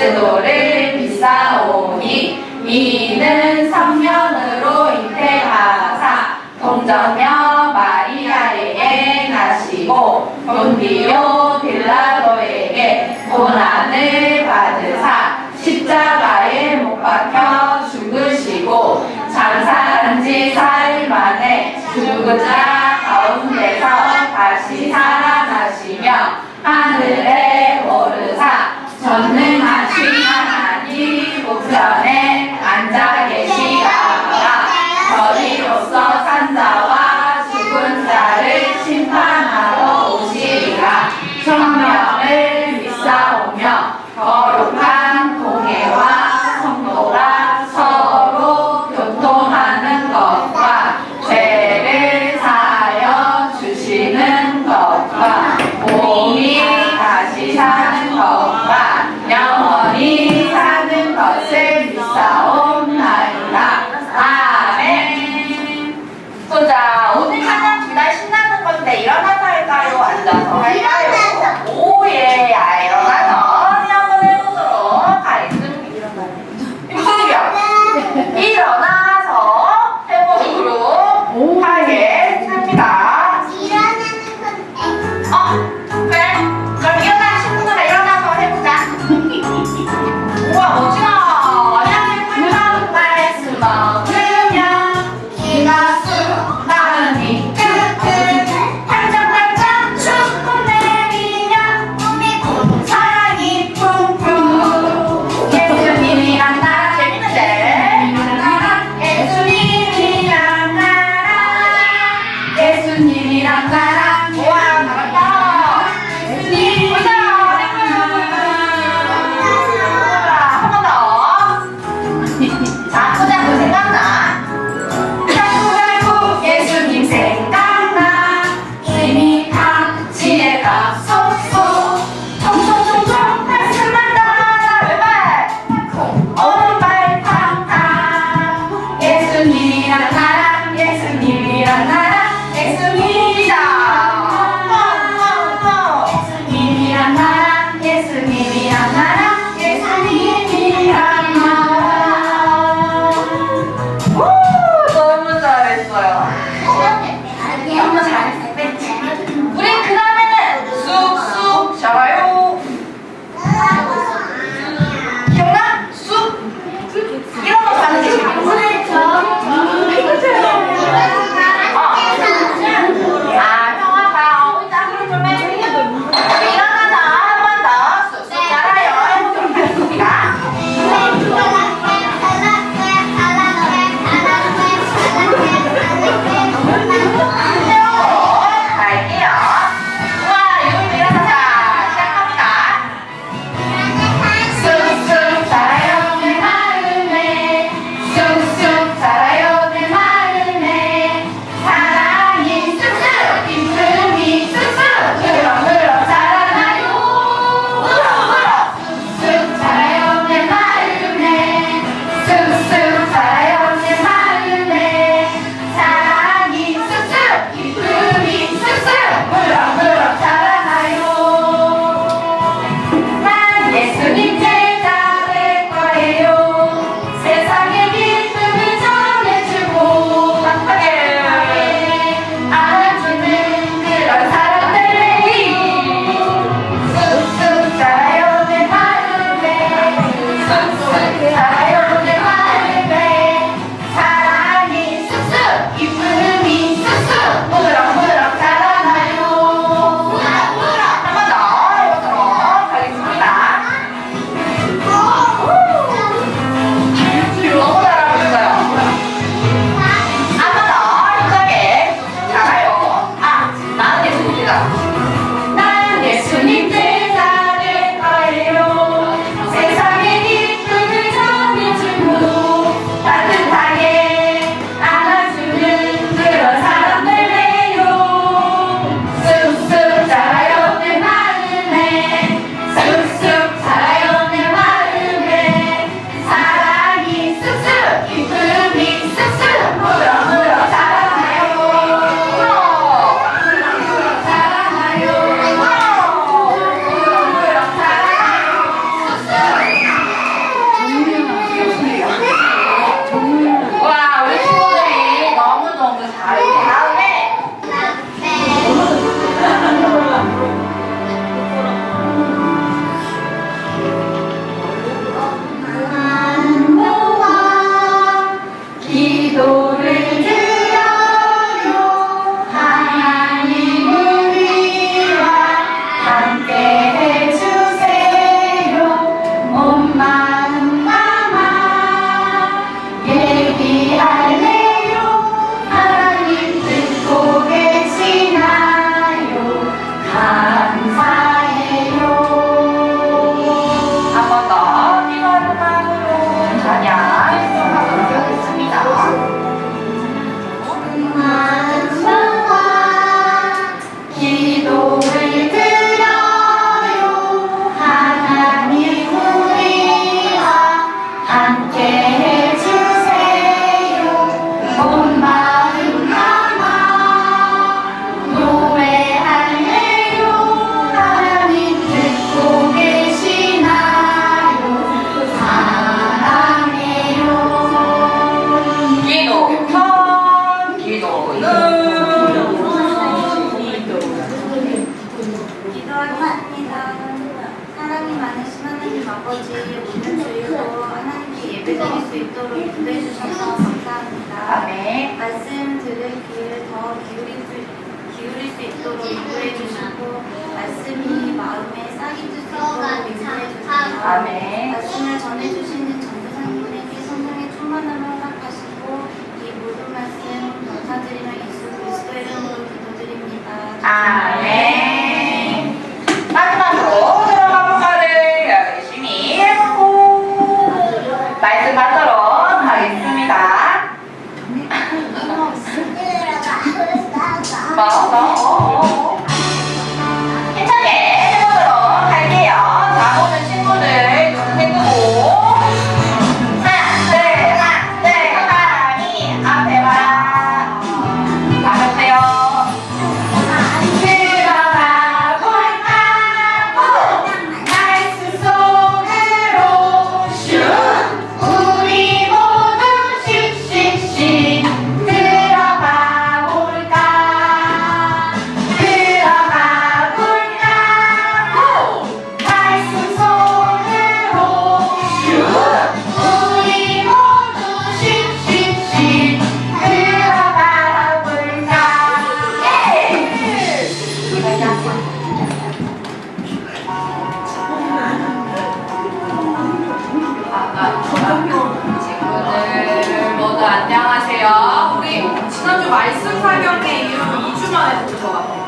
그리스도를 믿사오니 이는 성령으로 잉태하사 동정녀 마리아에게 나시고 본디오 빌라도에게 고난을 받으사 십자가에 못 박혀 죽으시고 장사한 지 사흘 만에 죽은 자 가운데서 다시 살아나시며 하늘에 오르사 전능하신 하나님 우편에 앉아 계시다가 저리로서 산 자와 죽은 자를 심판하러 오시리라. 성령을 믿사오며 거룩한 공예와 성도가 서로 교통하는 것과 죄를 사 예배드릴 수 있도록 인도해 주셔서 감사합니다. 아멘. 말씀 들을 귀를 더 기울일 수 있도록 인도해 주시고 말씀이 마음에 싹이 들 수 있도록 인도해 주세요. 아멘. 말씀을 전해주시는 전도사님에게 성령의 충만함을 허락하시고 이 모든 말씀 감사드리며 예수 그리스도의 이름으로 기도드립니다. 아멘. 마지막으로 들어가 볼까를 열심히 해보고 말씀 하도록 하겠습니다. 힘차게 해보도록 할게요. 자, 모든 친구들 눈 뜨고 하나, 둘, 하나님 앞에 와. 가보세요. 들어가 볼까고 말씀 속으로 슉 우리 모두 씩씩씩 들어가 볼까 들어가 볼까고 말씀 속으로 슉 우리 모두 씩씩씩 들어가 볼까 친구들 모두 안녕하세요. 우리 지난주 말씀 사경회 이후로 2주 만에 보는 것 같아요.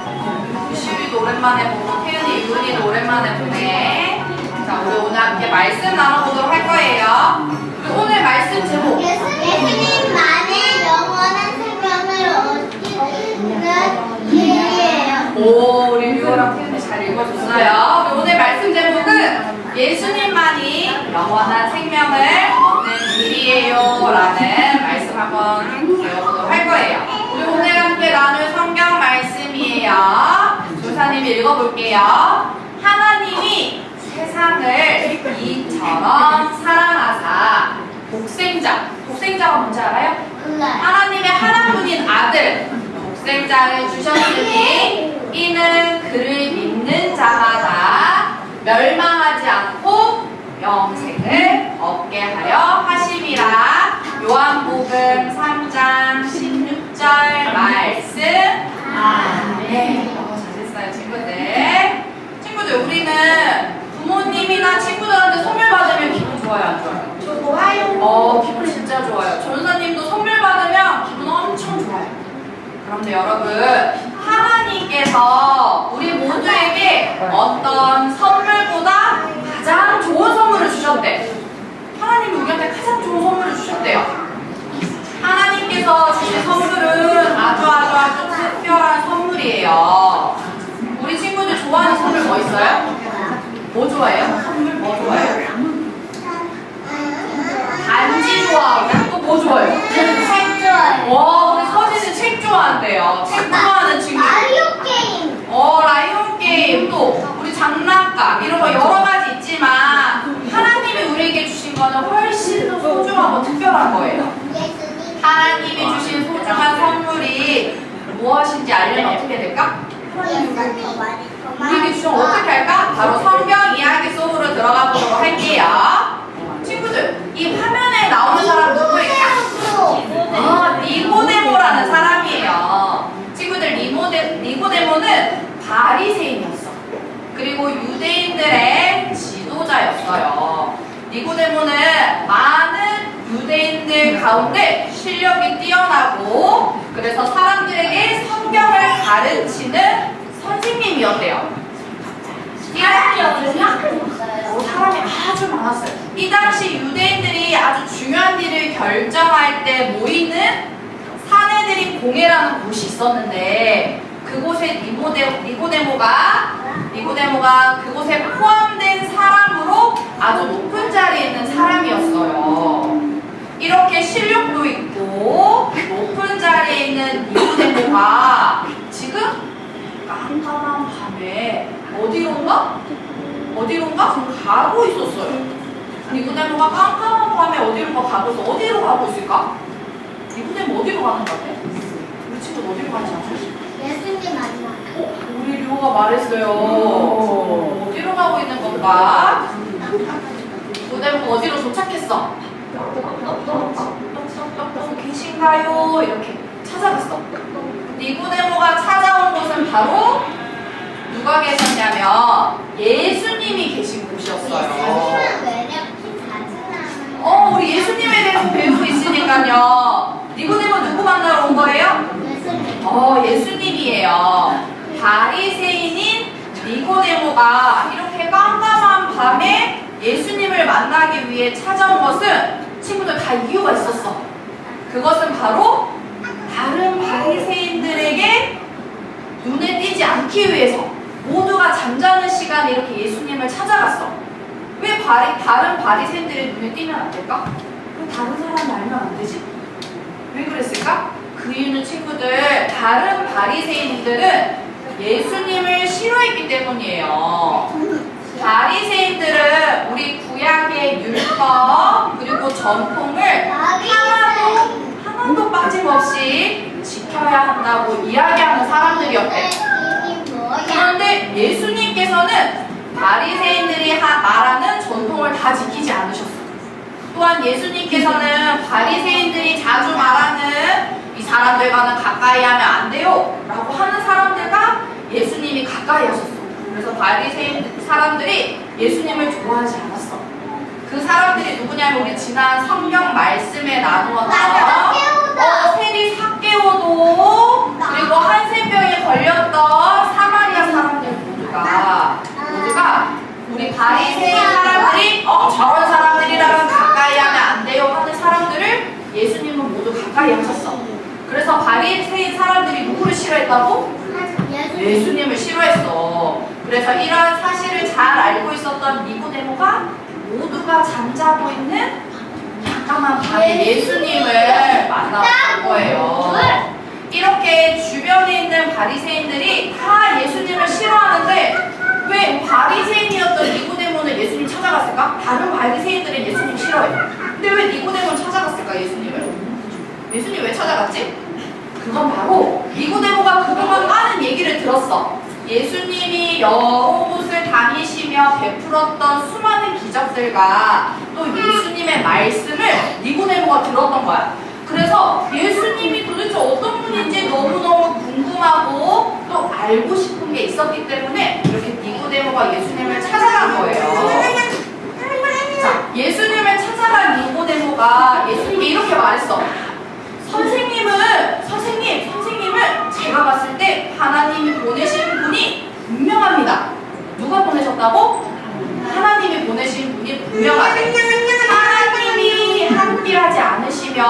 시우이도 오랜만에 보고 태윤이, 유은이도 오랜만에 보네. 자, 우리 오늘 함께 말씀 나눠보도록 할 거예요. 우리 오늘 말씀 제목 예수님만의 영원한 생명을 얻는 길이에요. 오, 우리 류호랑 태윤이 잘 읽어줬어요. 우리 오늘 말씀 제목은 예수님만이 영원한 생명을 얻는 길이에요 라는 말씀 한번 배워보도록 할 거예요. 우리 오늘 함께 나눌 성경 말씀이에요. 조사님이 읽어볼게요. 하나님이 세상을 이처럼 사랑하사 독생자가 뭔지 알아요? 하나님의 하나뿐인 아들 독생자를 주셨으니 이는 그를 믿는 자마다 멸망하지 않고 영생을 얻게 하려 하심이라. 요한복음 3장 16절 말씀. 아멘. 잘했어요 친구들. 우리는 부모님이나 친구들한테 선물 받으면 기분 좋아요 안 좋아요? 좋아요. 기분 진짜 좋아요. 전사님도 선물 받으면 기분 엄청 좋아요. 그런데 여러분, 하나님께서 우리 모두에게 어떤 선물보다 가장 좋은 선물을 주셨대. 하나님이 우리한테 가장 좋은 선물을 주셨대요. 하나님께서 주신 선물은 아주 특별한 선물이에요. 우리 친구들 좋아하는 선물 뭐 있어요? 뭐 좋아해요? 선물 뭐 좋아해요? 반지 좋아하고 또 뭐 좋아해요? 책 좋아요. 와, 우리 서진이 책 좋아한대요. 책 좋아하는 친구. 마리오 게임. 라이온 게임, 또 우리 장난감 이런 거 여러 가지 있지만 하나님이 우리에게 주신 거는 훨씬 더 소중하고 특별한 거예요. 예수님. 하나님이 주신 소중한 선물이 무엇인지 알려면 어떻게 될까? 우리에게 주신 어떻게 할까? 바로 성경 이야기 속으로 들어가 보도록 할게요. 친구들, 이 화면에 나오는 사람 누구일까? 니고데모라는 사람이에요. 친구들, 니고데모는 바리새인이었어. 그리고 유대인들의 지도자였어요. 니고데모는 많은 유대인들 가운데 실력이 뛰어나고 그래서 사람들에게 성경을 가르치는 선생님이었대요. 사람이 아주 많았어요. 이 당시 유대인들이 아주 중요한 일을 결정할 때 모이는 사내들이 공회라는 곳이 있었는데 그곳에 니고데모가 그곳에 포함된 사람으로 아주 높은 자리에 있는 사람이었어요. 이렇게 실력도 있고 높은 자리에 있는 니고데모가 지금 깜깜한 밤에 어디론가 가고 있었어요. 니고데모가 깜깜한 밤에 어디론가 가고 있어. 어디로 가고 있을까? 니고데모 어디로 가는 것 같아? 우리 친구 어디로 가는지 아세요? 예수님 만나. 우리 류호가 말했어요. 어디로 가고 있는 건가? 니고데모가 어디로 도착했어? 계신가요? 이렇게 찾아갔어. 니고데모가 찾아온 곳은 바로 누가 계셨냐면 예수님이 계신 곳이었어요. 예수님은 왜 이렇게 자주 우리 예수님에 대해서 배우고 있으니까요. 니고데모 누구 만나러 온 거예요? 나와요? 예수님이에요. 바리새인인 니고데모가 이렇게 깜깜한 밤에 예수님을 만나기 위해 찾아온 것은 친구들 다 이유가 있었어. 그것은 바로 다른 바리새인들에게 눈에 띄지 않기 위해서 모두가 잠자는 시간에 이렇게 예수님을 찾아갔어. 왜 다른 바리새인들의 눈에 띄면 안 될까? 왜 다른 사람이 알면 안 되지? 왜 그랬을까? 그 이유는 친구들, 다른 바리새인들은 예수님을 싫어했기 때문이에요. 바리새인들은 우리 구약의 율법 그리고 전통을 하나도 빠짐없이 지켜야 한다고 이야기하는 사람들이었대. 그런데 예수님께서는 바리새인들이 말하는 전통을 다 지키지 않으셨어요. 또한 예수님께서는 바리새인들이 자주 말하는 이 사람들과는 가까이 하면 안 돼요 라고 하는 사람들과 예수님이 가까이 하셨어요. 그래서 바리새인 사람들이 예수님을 좋아하지 않았어. 그 사람들이 누구냐면 우리 지난 성경 말씀에 나누었던 세리 삭개오도 그리고 한센병에 걸렸던 사마리아 사람들 모두가 우리 바리새인 사람들이 저런 사람들이랑은 가까이 하면 안 돼요 하는 사람들을 예수님은 모두 가까이 하셨어. 그래서 바리새인 사람들이 누구를 싫어했다고? 예수님을 싫어했어. 그래서 이러한 사실을 잘 알고 있었던 니고데모가 모두가 잠자고 있는 깜깜한 밤에 예수님을 만나본 거예요. 이렇게 주변에 있는 바리새인들이 다 예수님을 싫어하는데 왜 바리새인이었던 니고데모는 예수님 찾아갔을까? 다른 바리새인들은 예수님 싫어해. 근데 왜 니고데모는 찾아갔을까? 예수님 왜 찾아갔지? 그건 바로 니고데모가 그동안 많은 얘기를 들었어. 예수님이 여러 곳을 다니시며 베풀었던 수많은 기적들과 또 예수님의 말씀을 니고데모가 들었던 거야. 그래서 예수님이 도대체 어떤 분인지 너무너무 궁금하고 또 알고 싶은 게 있었기 때문에 이렇게 니고데모가 예수님을 찾아간 거예요. 자, 예수님을 찾아간 니고데모가 예수님이 이렇게 말했어. 선생님은 제가 봤을 때 하나님이 보내신 분이 분명합니다. 누가 보내셨다고? 하나님이 보내신 분이 분명하대. 하나님이 함께하지 않으시면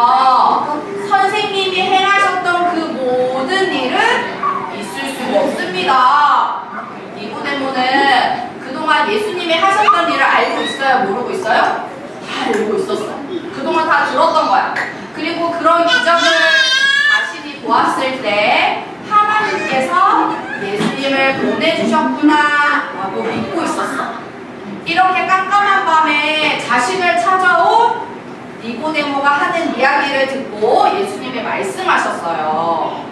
선생님이 행하셨던 그 모든 일은 있을 수가 없습니다. 니고데모는 그동안 예수님이 하셨던 일을 알고 있어요? 모르고 있어요? 다 알고 있었어. 그동안 다 들었던 거야. 그리고 그런 기적을 자신이 보았을 때 하나님께서 예수님을 보내주셨구나 라고 믿고 있었어. 이렇게 깜깜한 밤에 자신을 찾아온 니고데모가 하는 이야기를 듣고 예수님이 말씀하셨어요.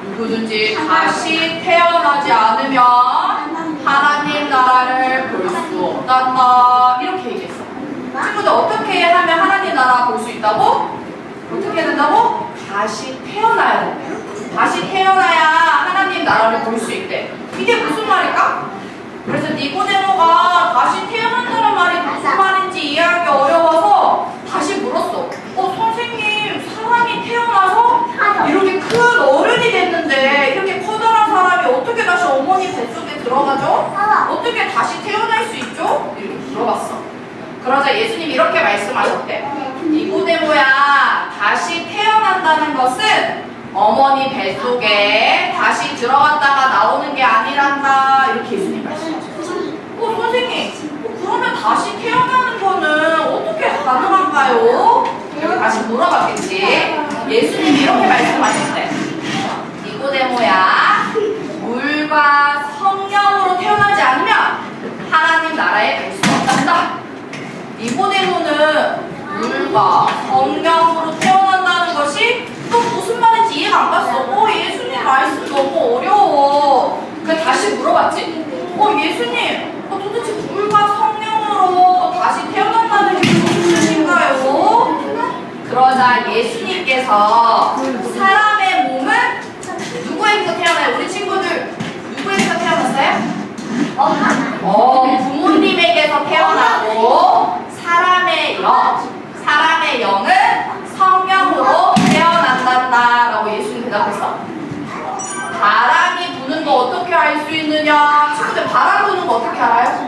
누구든지 다시 태어나지 않으면 하나님 나라를 볼 수 없단다 이렇게 얘기했어. 친구들 어떻게 하면 하나님 나라 볼 수 있다고? 어떻게 된다고? 다시 태어나야 된대. 다시 태어나야 하나님 나라를 볼 수 있대. 이게 무슨 말일까? 그래서 니고데모가 다시 태어난다는 말이 무슨 말인지 이해하기 어려워서 다시 물었어. 선생님, 사람이 태어나서 이렇게 큰 어른이 됐는데 이렇게 커다란 사람이 어떻게 다시 어머니 뱃속에 들어가죠? 어떻게 다시 태어날 수 있죠? 이렇게 물어봤어. 그러자 예수님이 이렇게 말씀하셨대. 니고데모야, 다시 태어난다는 것은 어머니 뱃속에 다시 들어갔다가 나오는 게 아니란다. 이렇게 예수님 말씀하셨어요. 선생님, 그러면 다시 태어나는 거는 어떻게 가능한가요? 이렇게 다시 물어봤겠지. 예수님이 이렇게 말씀하셨대. 니고데모야, 물과 성령으로 태어나지 않으면 하나님 나라에 갈 수 없단다. 니고데모는 물과 성령으로 태어난다는 것이 또 무슨 말인지 이해가 안 갔어. 예수님 말씀 너무 어려워. 그래서 다시 물어봤지. 예수님, 도대체 물과 성령으로 다시 태어난다는 게 예수님께서 사람의 몸을 누구에게서 태어나요? 우리 친구들 누구에게서 태어났어요? 부모님에게서 태어나고 사람의 영은 성령으로 태어난다라고 예수님 대답했어. 바람이 부는 거 어떻게 알 수 있느냐? 친구들 바람 부는 거 어떻게 알아요?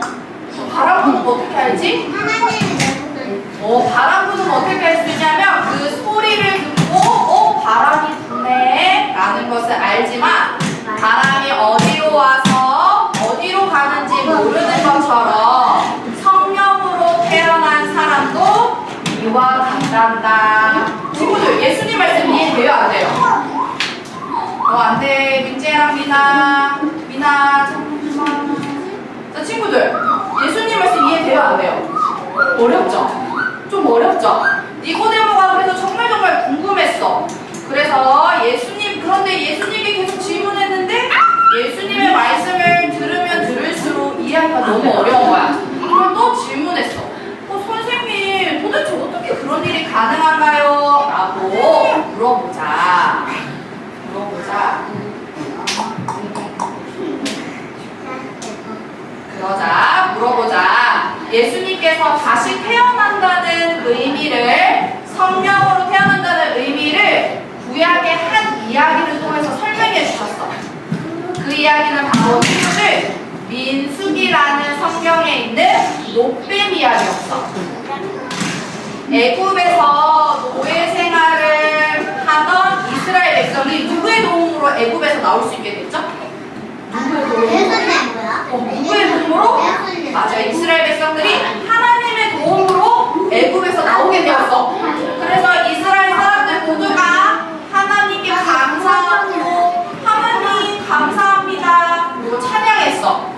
바람 부는 거 어떻게 알지? 바람 부는 거 어떻게 알 수 있냐면 그 소리를 듣고 바람이 부네 라는 것을 알지만 바람이 어디로 와서 어디로 가는지 모르는 것처럼 성령으로 태어난 사람도 이와 같단다. 친구들 예수님 말씀 이해돼요? 안 돼요? 안 돼. 민재랑 미나 잠깐만. 자 친구들 예수님 말씀 이해돼요? 안 돼요? 어렵죠? 좀 어렵죠? 니고데모가 그래서 정말 궁금했어. 그래서 그런데 예수님이 계속 질문했는데 예수님의 말씀을 들으면 들을수록 이해하기가 너무 어려운 거야. 그럼 또 질문했어. 선생님 도대체 어떻게 그런 일이 가능한가요? 라고 물어보자. 예수님께서 다시 태어난다는 의미를, 성령으로 태어난다는 의미를 구약의 한 이야기를 통해서 설명해 주셨어. 그 이야기는 바로 친구들 민수기라는 성경에 있는 롯뱀 이야기였어. 애굽에서 노예 생활을 하던 이스라엘 백성이 누구의 도움으로 애굽에서 나올 수 있게 됐죠? 누구의 도움으로? 맞아요. 이스라엘 백성들이 하나님의 도움으로 애굽에서 나오게 되었어. 그래서 이스라엘 사람들 모두가 하나님께 감사하고 하나님 감사합니다 그리고 찬양했어.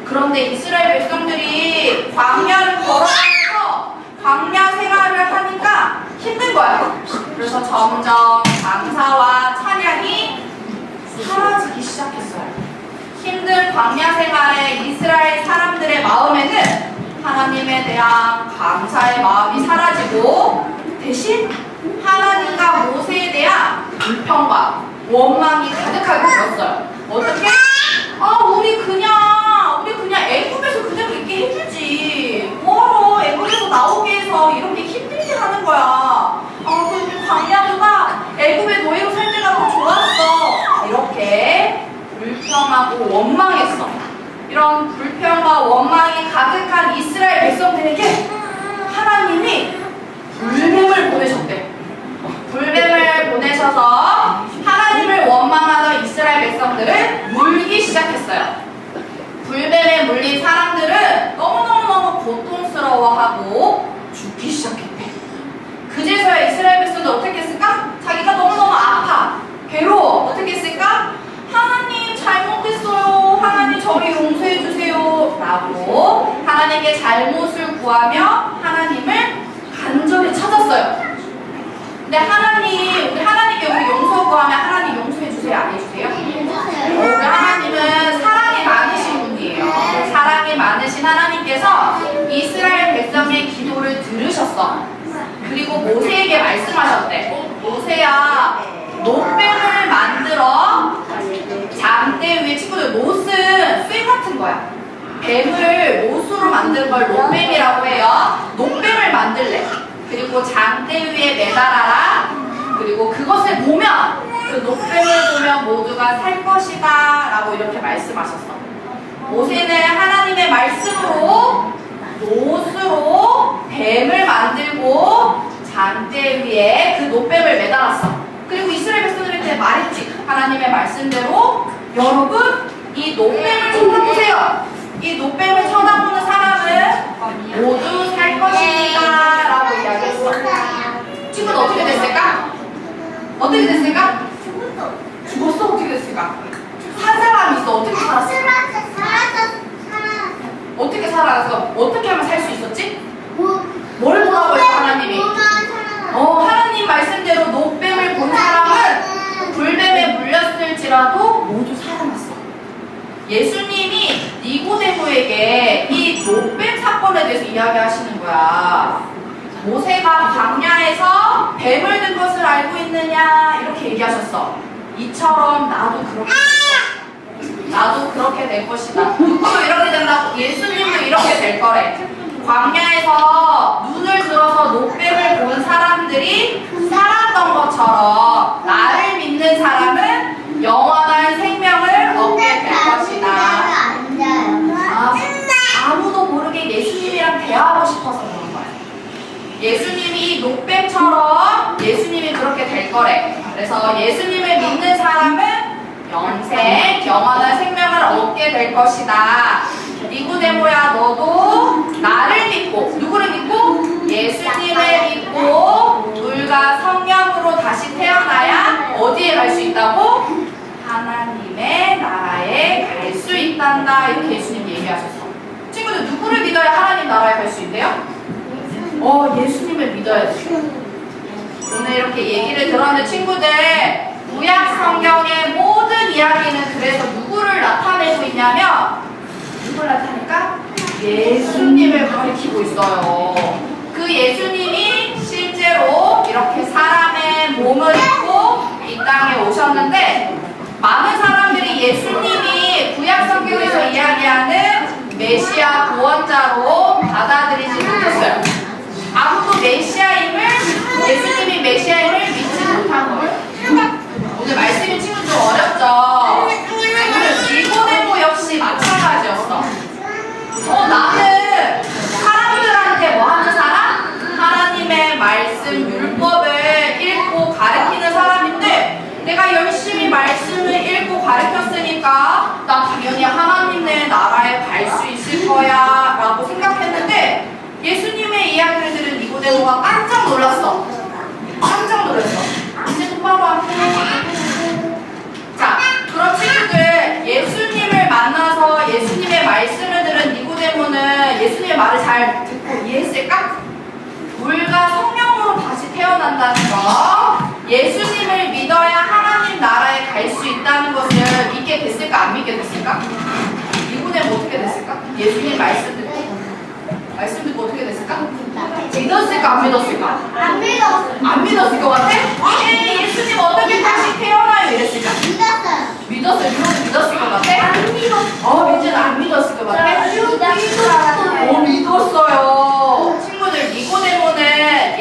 그런데 이스라엘 백성들이 광야를 걸어가면서 광야 생활을 하니까 힘든 거야. 그래서 점점 감사와 찬양이 사라지기 시작했어요. 힘든 광야 생활의 이스라엘 사람들의 마음에는 하나님에 대한 감사의 마음이 사라지고 대신 하나님과 모세에 대한 불평과 원망이 가득하게 되었어요. 어떻게? 우리 그냥 애굽에서 그냥 있게 해주지. 뭐하러 애굽에서 나오게 해서 이렇게 힘들게 하는 거야. 그 광야보다 애굽의 노예로 살 때가 더 좋았어. 이렇게 불평하고 원망했어. 이런 불평과 원망이 가득한 이스라엘 백성들에게 하나님이 불뱀을 보내셨대. 불뱀을 보내셔서 하나님을 원망하던 이스라엘 백성들을 물기 시작했어요. 불뱀에 물린 사람들은 너무너무 고통스러워하고 죽기 시작했대. 그제서야 이스라엘 백성들 어떻게 했을까? 자기가 너무너무 아파, 괴로워. 어떻게 했을까? 하나님 잘못했어요. 하나님 저를 용서해 주세요. 라고 하나님께 잘못을 구하며 하나님을 간절히 찾았어요. 근데 우리 하나님께 우리 용서 구하면 하나님 용서해 주세요? 안 해주세요? 우리 하나님은 사랑이 많으신 분이에요. 사랑이 많으신 하나님께서 이스라엘 백성의 기도를 들으셨어. 그리고 모세에게 말씀하셨대. 모세야, 롯뱀을 만들어 장대 위에. 친구들, 롯은 쇠 같은 거야. 뱀을 못으로 만든 걸 롯뱀이라고 해요. 롯뱀을 만들래. 그리고 장대 위에 매달아라. 그리고 그것을 보면, 그 롯뱀을 보면 모두가 살 것이다 라고 이렇게 말씀하셨어. 모세는 하나님의 말씀으로 롯으로 뱀을 만들고 장대 위에 그 롯뱀을 매달았어. 그리고 이스라엘 백성들한테 말했지. 하나님의 말씀대로 여러분 이 롯뱀을 쳐다보세요. 이 롯뱀을 쳐다보는 사람은 모두 살 것입니다 라고 이야기했어. 친구는 어떻게 됐을까? 어떻게 됐을까? 죽었어? 어떻게 됐을까? 산 사람이 있어. 어떻게 살았어? 어떻게 살아서 어떻게 하면 살 수 있었지? 뭘 보라고 했어 하나님이? 하나님 말씀대로 롯뱀을 본 사람은 불뱀에 물렸을지라도 모두 살아났어. 예수님이 니고데모에게 이 롯뱀 사건에 대해서 이야기하시는 거야. 모세가 광야에서 뱀을 든 것을 알고 있느냐 이렇게 얘기하셨어. 이처럼 나도 그렇게 될 것이다. 누구도 이렇게 된다고? 예수님도 이렇게 될 거래. 광야에서 눈을 들어서 노뱀을 본 사람들이 살았던 것처럼 나를 믿는 사람은 영원한 생명을 얻게 될 것이다. 아무도 모르게 예수님이랑 대화하고 싶어서 그런 거야. 예수님이 노뱀처럼 예수님이 그렇게 될 거래. 그래서 예수님을 믿는 사람은 영원한 생명을 얻게 될 것이다. 니고데모야, 너도 나를 믿고, 누구를 믿고? 예수님을 믿고 물과 성령으로 다시 태어나야 어디에 갈 수 있다고? 하나님의 나라에 갈 수 있단다. 이렇게 예수님이 얘기하셨어. 친구들, 누구를 믿어야 하나님 나라에 갈 수 있대요? 예수님을 믿어야 돼. 오늘 이렇게 얘기를 들었는데 친구들, 구약 성경의 모든 이야기는 그래서 누구를 나타내고 있냐면, 누구를 나타낼까? 예수님을 가리키고 있어요. 그 예수님이 실제로 이렇게 사람의 몸을 입고 이 땅에 오셨는데, 많은 사람들이 예수님이 구약 성경에서 이야기하는 메시아 구원자로 받아들이지 못했어요. 아무도 예수님이 메시아임을 믿지 못한 거예요. 오늘 말씀이 친구 좀 어렵죠? 오늘 니고데모 역시 마찬가지였어. 나는 사람들한테 뭐 하는 사람? 하나님의 말씀, 율법을 읽고 가르치는 사람인데, 내가 열심히 말씀을 읽고 가르쳤으니까 나 당연히 하나님의 나라에 갈 수 있을 거야 라고 생각했는데, 예수님의 이야기를 들은 니고데모가 깜짝 놀랐어. 깜짝 놀랐어. 이제 똑바로 할게. 자, 그런 친구들, 예수님을 만나서 예수님의 말씀을 들은 니고데모는 예수님의 말을 잘 듣고 이해했을까? 물과 성령으로 다시 태어난다는 거, 예수님을 믿어야 하나님 나라에 갈 수 있다는 것을 믿게 됐을까? 안 믿게 됐을까? 니고데모 어떻게 됐을까? 예수님 말씀 듣고 어떻게 됐을까? 믿었을까? 안 믿었을까? 안 믿었을 것 같아? 예수님 어떻게 다시 태어나요? 이랬을까? 믿었어요. 믿었을 것 같아? 민지는 안 믿었을 것 같아? 믿었어요. 친구들, 니고데모는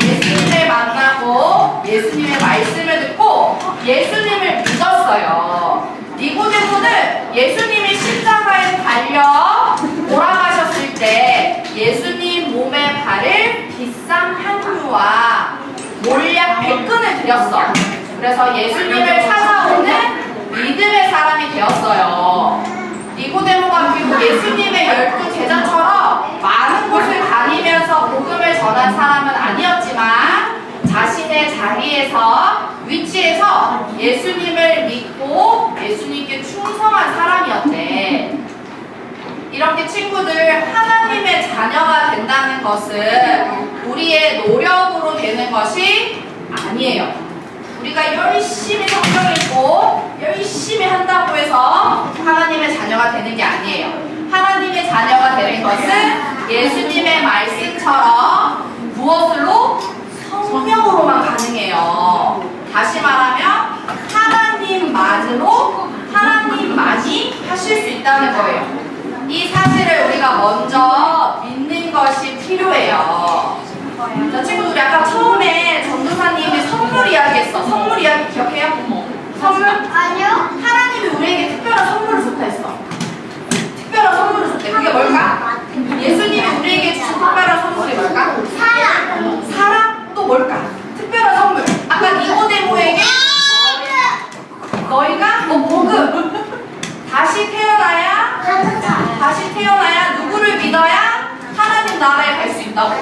예수님을 만나고 예수님의 말씀을 듣고 예수님을 믿었어요. 니고데모는 예수님이 십자가에 달려 돌아가셨을 때 예수님 몸에 바를 비싼 향유와 몰약 100근을 드렸어. 그래서 예수님을 찾아오는 믿음의 사람이 되었어요. 니고데모가 그리고 예수님의 12 제자처럼 많은 곳을 다니면서 복음을 전한 사람은 아니었지만, 자신의 자리에서, 위치에서 예수님을 믿고 예수님께 충성한 사람이었대. 이렇게 친구들, 하나님의 자녀가 된다는 것은 우리의 노력으로 되는 것이 아니에요. 우리가 열심히 성경 읽고 열심히 한다고 해서 하나님의 자녀가 되는 게 아니에요. 하나님의 자녀가 되는 것은 예수님의 말씀처럼 무엇으로? 성령으로만 가능해요. 다시 말하면 하나님만으로 하나님만이 하실 수 있다는 거예요. 이 사실을 우리가 먼저 믿는 것이 필요해요. 자, 친구들, 아까 처음에 전도사님이 선물 이야기했어. 선물 이야기 기억해요? 선물? 아니요. 하나님이 우리에게 특별한 선물을 줬다 했어. 특별한 선물을 줬대. 그게 뭘까? 예수님이 우리에게 주신 특별한 선물이 뭘까? 사랑. 사랑? 또 뭘까? 특별한 선물. 아까 니고데모에게 너희가 복음. 다시 태어나야 누구를 믿어야 하나님 나라에 갈 수 있다고.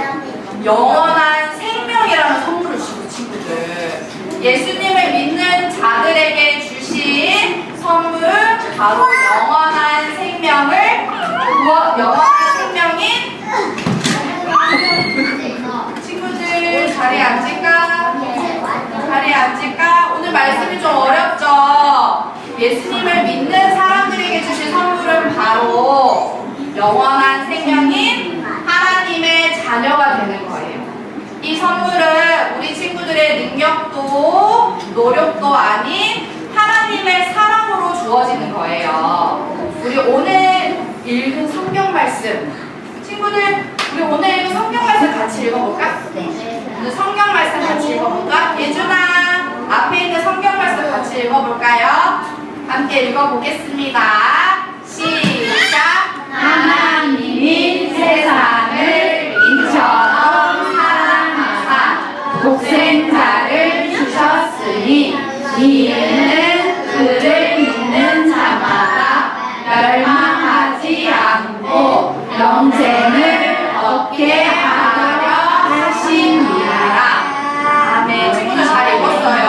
영원한 생명이라는 선물을 주고, 친구들. 예수님을 믿는 자들에게 주신 선물, 바로 영원한 생명인 친구들, 자리에 앉을까? 자리에 앉을까? 오늘 말씀이 좀 어렵죠? 예수님을 믿는 사람들에게 주신 선물은 바로 영원한 생명인 하나님의 자녀가 되는 거예요. 이 능력도 노력도 아닌 하나님의 사랑으로 주어지는 거예요. 우리 오늘 읽은 성경 말씀, 친구들 우리 오늘 읽은 성경 말씀 같이 읽어볼까? 오늘 성경 말씀 같이 읽어볼까? 예준아, 앞에 있는 성경 말씀 같이 읽어볼까요? 함께 읽어보겠습니다. 시작! 하나님이 세상을 이처럼 사랑하사 독생자를 주셨으니 이는 그를 믿는 자마다 멸망하지 않고 영생을 얻게 하려 하심이라. 아멘. 친구들 잘 읽었어요.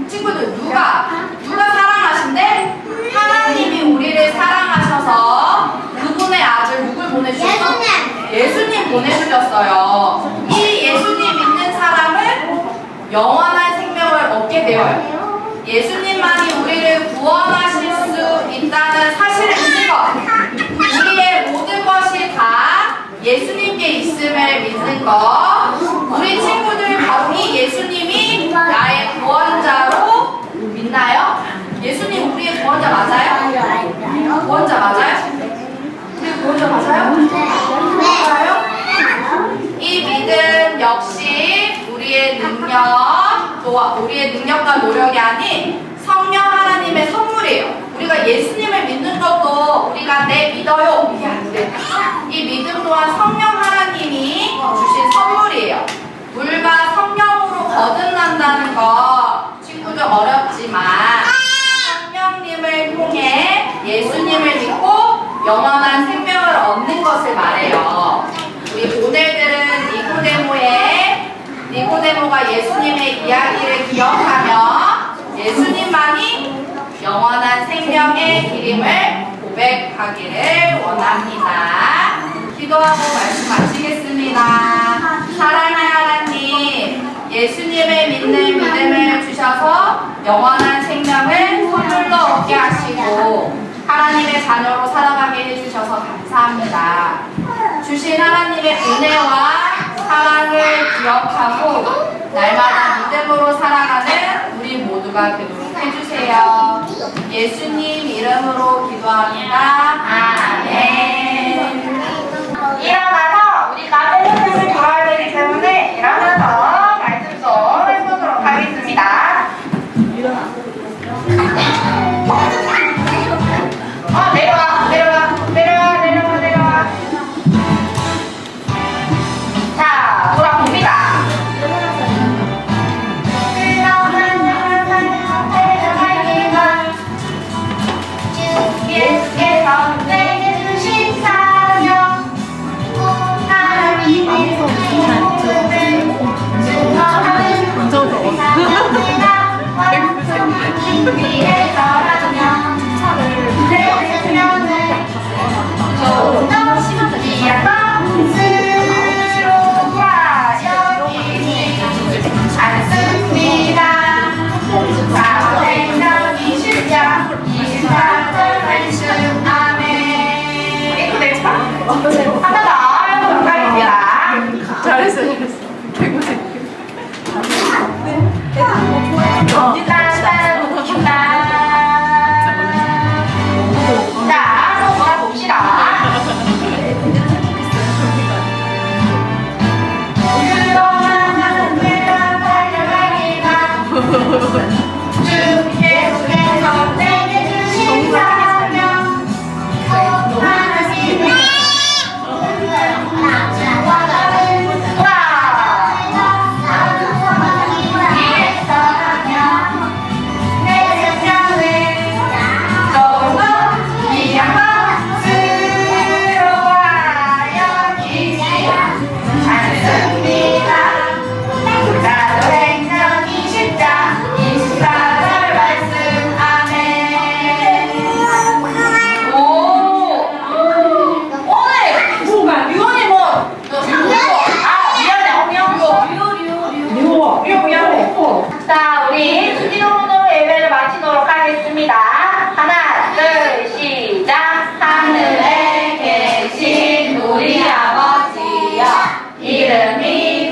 친구들 누가 사랑하신대? 하나님이 우리를 사랑하셔서 그분의 아들 누굴 보내주셨어? 예수님 보내주셨어요. 이 예수님 믿는 사람은 영원한 생명을 얻게 되어요. 예수님만이 우리를 구원하실 수 있다는 사실을 믿는 것, 우리의 모든 것이 다 예수님께 있음을 믿는 것, 우리 친구들 바로 이 예수님이 나의 구원자로 믿나요? 예수님 우리의 구원자 맞아요? 구원자 맞아요? 우리 구원자 맞아요? 맞아요? 이 믿음 역시 우리의 능력, 또 우리의 능력과 노력이 아닌 성령 하나님의 선물이에요. 우리가 예수님을 믿는 것도 우리가 내 믿어요 이게 안 돼. 이 믿음 또한 성령 하나님이 주신 선물이에요. 물과 성령으로 거듭난다는 거 친구들 어렵지만 성령님을 통해 예수님을 믿고 영원한 생명을 얻는 것을 말해요. 우리 오늘들은 니고데모가 예수님의 이야기를 기억하며 예수님만이 영원한 생명의 길임을 고백하기를 원합니다. 기도하고 말씀 마치겠습니다. 사랑하는 하나님, 예수님을 믿는 믿음을 주셔서 영원한 생명을 선물로 얻게 하시고 하나님의 자녀로 살아가게 해주셔서 감사합니다. 주신 하나님의 은혜와 사랑을 기억하고 날마다 믿음으로 살아가는 우리 모두가 되도록 해주세요. 예수님 이름으로 기도합니다. 아멘. 일어나서 우리가 텔레비전을 돌아야 되기 때문에 일어나서 말씀 좀 해보도록 하겠습니다. 내려와. 자, 돌아봅니다. 예수께서 내게 주신 사명, 하나님의 부름을 증거하는 사람들아 완성한 위에서라면 내 생명을 조금 더 귀한 것으로 여기지 않습니다. 사도행전 20장 24절 말씀. 아멘. 이거 하나 더 해보도록 하겠습니다. 잘했어. 개구지. 자, 한번 돌아봅시다. 그동안 내가 달려가기가 주께서 내게 주신 사명, 하나님의 자, 우리 수지론으로 예배를 마치도록 하겠습니다. 하나, 둘, 시작. 하늘에 계신 우리 아버지여, 이름이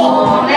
오늘